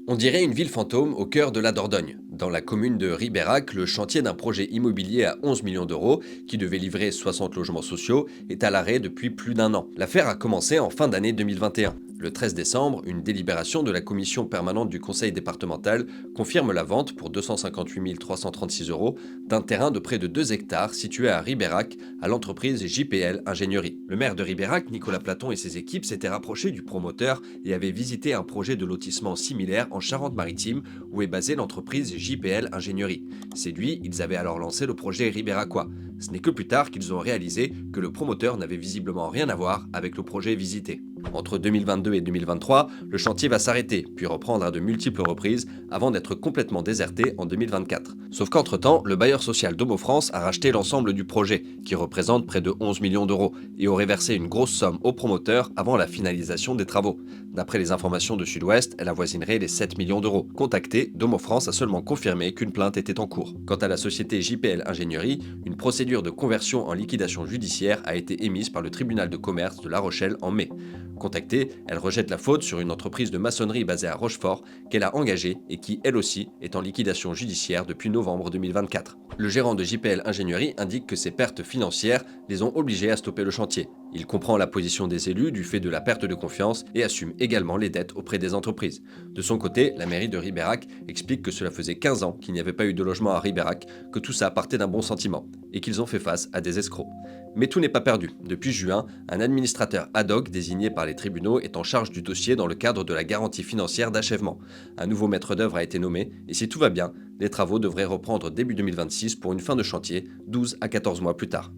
On dirait une ville fantôme au cœur de la Dordogne. Dans la commune de Ribérac, le chantier d'un projet immobilier à 11 millions d'euros, qui devait livrer 60 logements sociaux, est à l'arrêt depuis plus d'un an. L'affaire a commencé en fin d'année 2021. Le 13 décembre, une délibération de la commission permanente du conseil départemental confirme la vente pour 258 336 euros d'un terrain de près de 2 hectares situé à Ribérac à l'entreprise JPL Ingénierie. Le maire de Ribérac, Nicolas Platon, et ses équipes s'étaient rapprochés du promoteur et avaient visité un projet de lotissement similaire en Charente-Maritime où est basée l'entreprise JPL Ingénierie. Séduits, ils avaient alors lancé le projet Ribéracois. Ce n'est que plus tard qu'ils ont réalisé que le promoteur n'avait visiblement rien à voir avec le projet visité. Entre 2022 et 2023, le chantier va s'arrêter, puis reprendre à de multiples reprises, avant d'être complètement déserté en 2024. Sauf qu'entre-temps, le bailleur social Domo France a racheté l'ensemble du projet, qui représente près de 11 millions d'euros, et aurait versé une grosse somme au promoteur avant la finalisation des travaux. D'après les informations de Sud-Ouest, elle avoisinerait les 7 millions d'euros. Contacté, Domo France a seulement confirmé qu'une plainte était en cours. Quant à la société JPL Ingénierie, une procédure de conversion en liquidation judiciaire a été émise par le tribunal de commerce de La Rochelle en mai. Contactée, elle rejette la faute sur une entreprise de maçonnerie basée à Rochefort qu'elle a engagée et qui, elle aussi, est en liquidation judiciaire depuis novembre 2024. Le gérant de JPL Ingénierie indique que ces pertes financières les ont obligés à stopper le chantier. Il comprend la position des élus du fait de la perte de confiance et assume également les dettes auprès des entreprises. De son côté, la mairie de Ribérac explique que cela faisait 15 ans qu'il n'y avait pas eu de logement à Ribérac, que tout ça partait d'un bon sentiment et qu'ils ont fait face à des escrocs. Mais tout n'est pas perdu. Depuis juin, un administrateur ad hoc désigné par les tribunaux est en charge du dossier dans le cadre de la garantie financière d'achèvement. Un nouveau maître d'œuvre a été nommé et si tout va bien, les travaux devraient reprendre début 2026 pour une fin de chantier 12 à 14 mois plus tard.